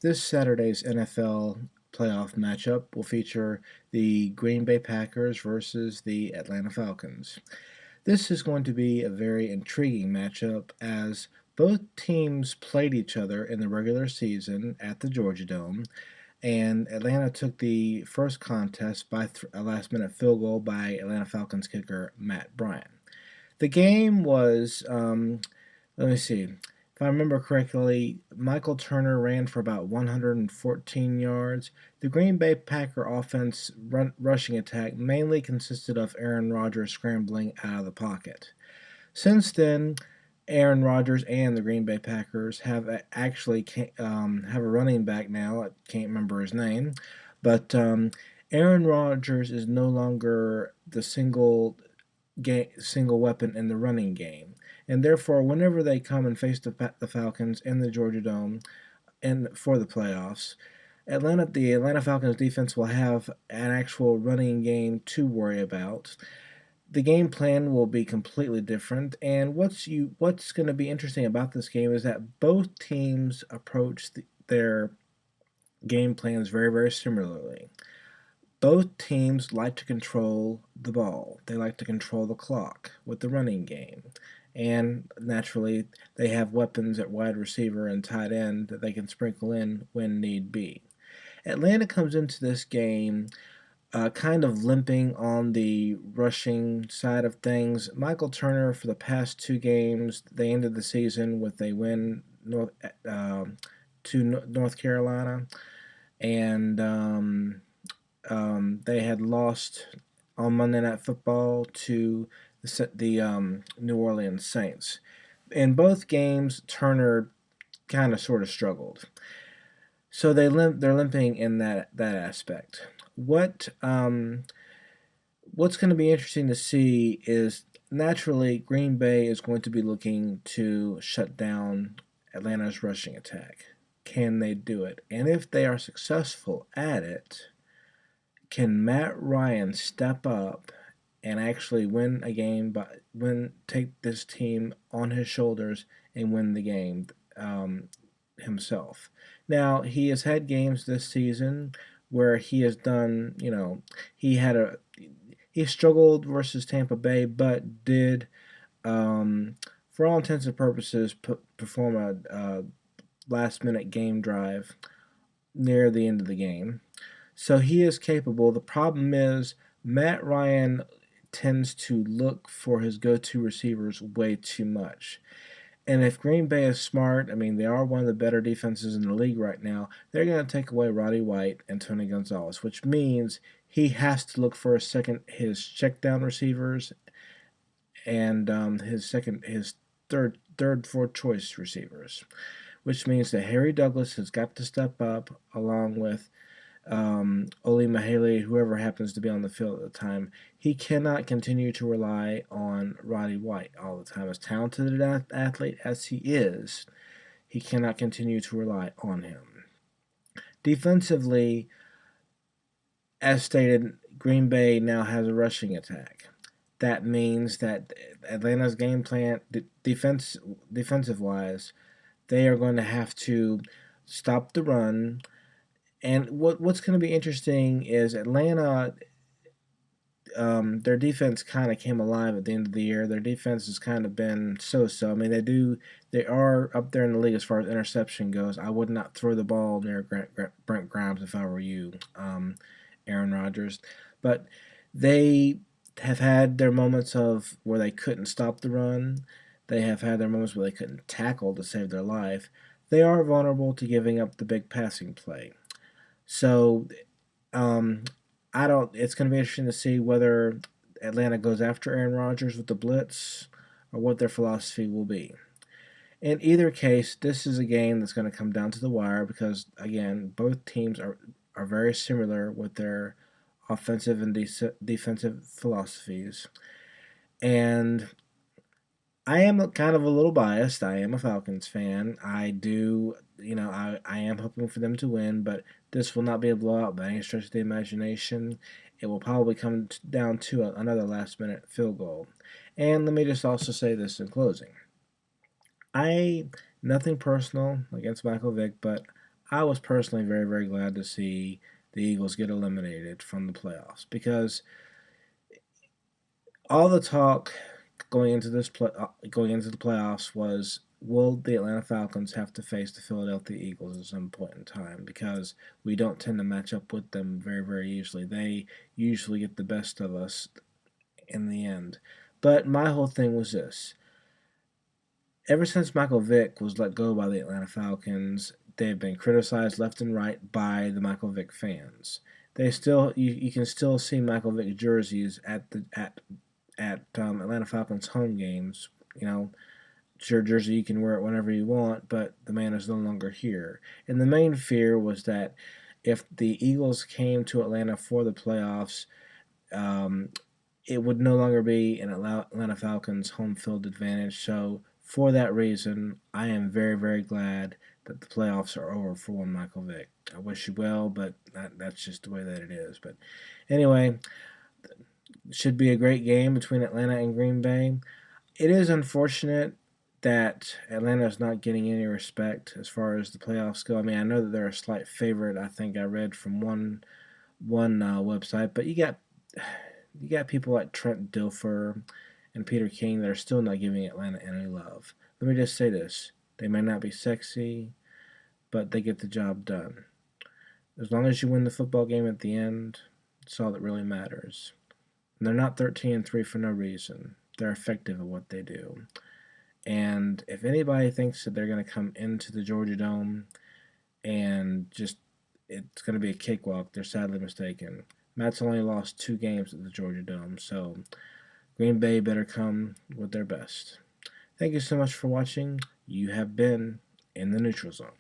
This Saturday's NFL playoff matchup will feature the Green Bay Packers versus the Atlanta Falcons. This is going to be a very intriguing matchup as both teams played each other in the regular season at the Georgia Dome, and Atlanta took the first contest by a last minute field goal by Atlanta Falcons kicker Matt Bryant. The game was, let me see, if I remember correctly, Michael Turner ran for about 114 yards. The Green Bay Packer offense rushing attack mainly consisted of Aaron Rodgers scrambling out of the pocket. Since then, Aaron Rodgers and the Green Bay Packers have actually have a running back now. I can't remember his name, but Aaron Rodgers is no longer the single weapon in the running game, and therefore, whenever they come and face the Falcons in the Georgia Dome and for the playoffs, the Atlanta Falcons defense will have an actual running game to worry about. The game plan will be completely different, and what's going to be interesting about this game is that both teams approach their game plans very similarly. Both teams like to control the ball. They like to control the clock with the running game. And naturally, they have weapons at wide receiver and tight end that they can sprinkle in when need be. Atlanta comes into this game kind of limping on the rushing side of things. Michael Turner, for the past two games, they ended the season with a win to North Carolina, and they had lost on Monday Night Football to the New Orleans Saints. In both games, Turner kind of sort of struggled. So they're limping in that aspect. What's going to be interesting to see is naturally Green Bay is going to be looking to shut down Atlanta's rushing attack. Can they do it? And if they are successful at it, can Matt Ryan step up and actually win a game, take this team on his shoulders and win the game himself? Now, he has had games this season where he has done, he struggled versus Tampa Bay, but did, for all intents and purposes, perform a last minute game drive near the end of the game. So he is capable. The problem is Matt Ryan tends to look for his go-to receivers way too much. And if Green Bay is smart, I mean, they are one of the better defenses in the league right now, they're going to take away Roddy White and Tony Gonzalez, which means he has to look for his check down receivers and his fourth choice receivers, which means that Harry Douglas has got to step up along with Oli Mahele, whoever happens to be on the field at the time. He cannot continue to rely on Roddy White all the time. As talented an athlete as he is, he cannot continue to rely on him. Defensively, as stated, Green Bay now has a rushing attack. That means that Atlanta's game plan, defensive wise, they are going to have to stop the run. And what's going to be interesting is Atlanta, their defense kind of came alive at the end of the year. Their defense has kind of been so-so. I mean, they are up there in the league as far as interception goes. I would not throw the ball near Brent Grimes if I were you, Aaron Rodgers. But they have had their moments of where they couldn't stop the run. They have had their moments where they couldn't tackle to save their life. They are vulnerable to giving up the big passing play. So, I don't. It's going to be interesting to see whether Atlanta goes after Aaron Rodgers with the blitz or what their philosophy will be. In either case, this is a game that's going to come down to the wire because, again, both teams are very similar with their offensive and defensive philosophies. And I am kind of a little biased. I am a Falcons fan. I do, I am hoping for them to win, but this will not be a blowout by any stretch of the imagination. It will probably come down to another last minute field goal. And let me just also say this in closing. Nothing personal against Michael Vick, but I was personally very, very glad to see the Eagles get eliminated from the playoffs because all the talk going into the playoffs was, will the Atlanta Falcons have to face the Philadelphia Eagles at some point in time, because we don't tend to match up with them very, very easily. They usually get the best of us in the end. But my whole thing was this: ever since Michael Vick was let go by the Atlanta Falcons, they've been criticized left and right by the Michael Vick fans. They still, you can still see Michael Vick jerseys at Atlanta Falcons home games. You know, it's your jersey, you can wear it whenever you want, but the man is no longer here. And the main fear was that if the Eagles came to Atlanta for the playoffs, um, it would no longer be an Atlanta Falcons home field advantage. So for that reason, I am very, very glad that the playoffs are over for one Michael Vick. I wish you well, but that's just the way that it is. But anyway, should be a great game between Atlanta and Green Bay. It is unfortunate that Atlanta is not getting any respect as far as the playoffs go. I mean, I know that they're a slight favorite. I think I read from one website, but you got people like Trent Dilfer and Peter King that are still not giving Atlanta any love. Let me just say this: they may not be sexy, but they get the job done. As long as you win the football game at the end, it's all that really matters. And they're not 13-3 for no reason. They're effective at what they do. And if anybody thinks that they're going to come into the Georgia Dome and just it's going to be a cakewalk, they're sadly mistaken. Matt's only lost 2 games at the Georgia Dome, so Green Bay better come with their best. Thank you so much for watching. You have been in the neutral zone.